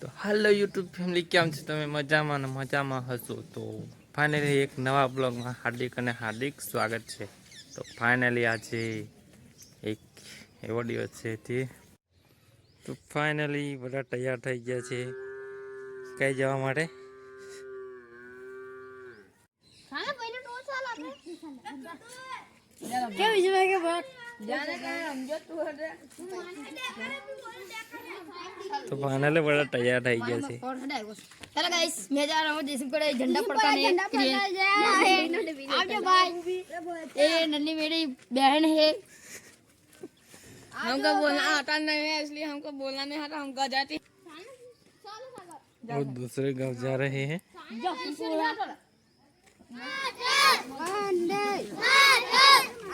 તો હાલો YouTube family, કેમ છો તમે? મજામાં ને મજામાં હશો તો ફાઇનલી એક નવા બ્લોગમાં હાર્દિક અને હાર્દિક સ્વાગત છે. તો ફાઇનલી આજે એક એવો દિવસ છે તે તો ફાઇનલી બધા તૈયાર થઈ ગયા છે કઈ જવા માટે. तो फाइनली बड़ा तैयार થઈ ગયા છે. चलो गाइस मैं जा रहा हूँ जैसे को झंडा फड़काने के लिए। आपके भाई ये नन्ही मेरी बहन है। हमको बोलना आता नहीं है इसलिए हमको बोलना नहीं आता, हम गजाती और दूसरे गांव जा रहे हैं.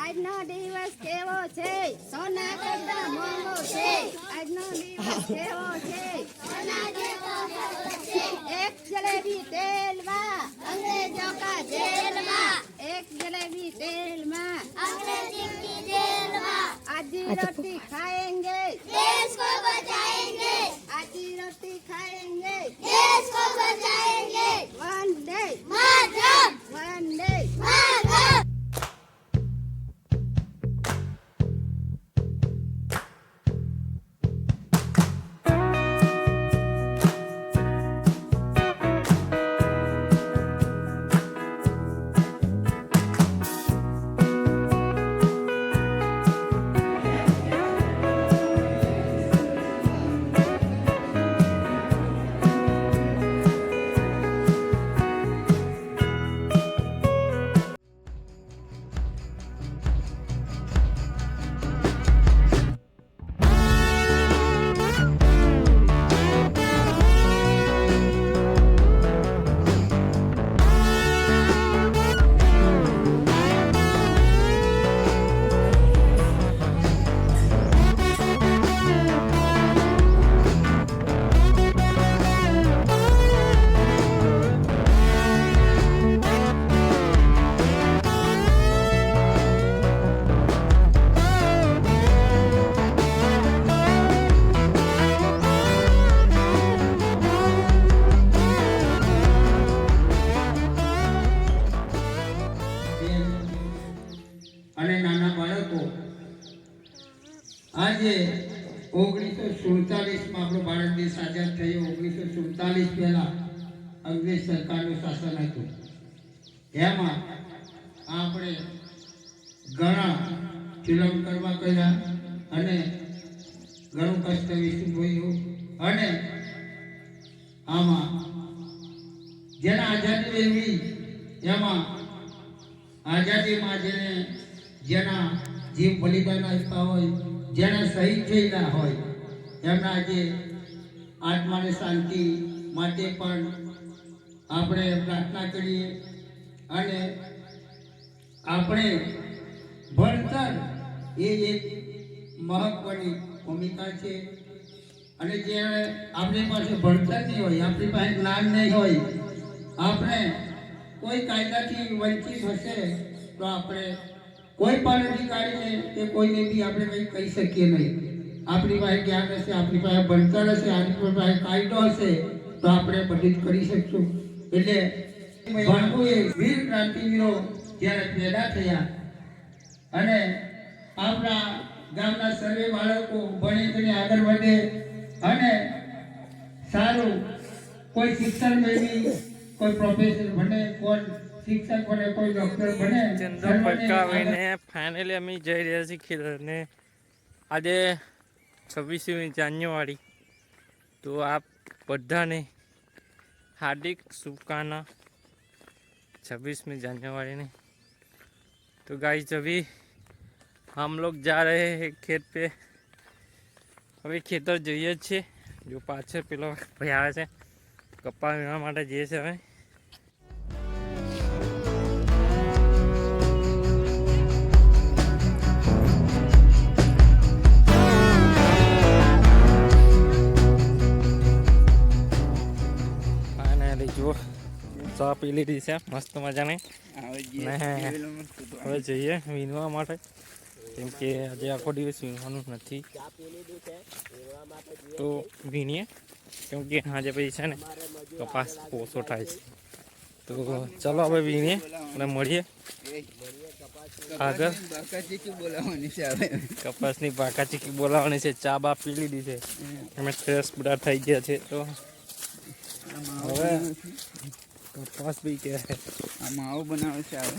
આજનો દિવસ કેવો છે? સોના કરતા મોંઘો છે. આજનો દિવસ કેવો છે? સોના જેવો છે. એક જલેબી તેલમાં અંગ્રેજો કા જેલમાં, એક जलेबी तेल में अंग्रेजी की जेल में। आजी रोटी खाएंगे देश को बचाएंगे, आजी रोटी खाएंगे देश को बचाएंगे। वंदे मातरम, वंदे मातरम। આજે 1947 માં આપણો ભારત દેશ આઝાદ થયો. 1947 પહેલા અંગ્રેજ સરકારનું શાસન હતું. એમાં આપણે ઘણા ફિલ્મ કરવા કર્યા અને ઘણું કષ્ટ વિસ્તૃત્યું અને આમાં જેના આઝાદી મેળવી એમાં આઝાદીમાં જેના જીવ બલિદાન આપ્યા હોય, જેના શહીદ થયેલા હોય, એમના આજે આત્માને શાંતિ માટે પણ આપણે પ્રાર્થના કરીએ. અને આપણે ભણતર એ એક મહત્વની ભૂમિકા છે. અને જે આપણી પાસે ભણતર નહીં હોય, આપણી પાસે જ્ઞાન નહીં હોય, આપણે કોઈ કાયદાથી વંચિત હશે તો આપણે કોઈ પણ અધિકારીને કે કોઈને બી આપણે કંઈ કહી શકીએ નહીં. આપણી પાસે જ્ઞાન હશે, આપણી પાસે ભણતર હશે, આપણી પાસે કાયદો હશે તો આપણે બધું જ કરી શકશું. એટલે ભણવું એ વીર ક્રાંતિવીરો જ્યારે પેદા થયા અને આપણા ગામના સર્વે બાળકો ભણી ગણી આગળ વધે અને સારું કોઈ શિક્ષણ મેળવી, કોઈ પ્રોફેસર બને, કોઈ શિક્ષક બને, કોઈ ડોક્ટર બને. ચંદ્ર પટકાવીને ફાઇનલી અમે જઈ રહ્યા છીએ ખેતરને. આજે 26મી જાન્યુઆરી. तो आप बधाने हार्दिक शुभकामना 26वीं जनवरी ने। तो गाइस अभी हम लोग जा रहे हैं खेत पे. अभी खेतर જોઈએ છે. जो પાછળ પેલો ભાઈ આવે છે કપા વીણવા માટે જઈએ છે. હવે જો ચા પી લીધી છે મસ્ત મજાની. હવે જઈએ વીણવા માટે, કેમ કે આજે આખો દિવસ વીણવાનું નથી તો વીણીએ. કેમ કે આજે પછી છે ને કપાસ ઓછો થાય છે. તો ચલો હવે વીણીએ અને મળીએ આગળ. કપાસની પાકા ચીકી બોલાવવાની છે. ચા બા પી લીધી છે, અમે ફ્રેશ બધા થઈ ગયા છે. તો હવે કપાસ બી કે આ માવો બનાવે છે હવે.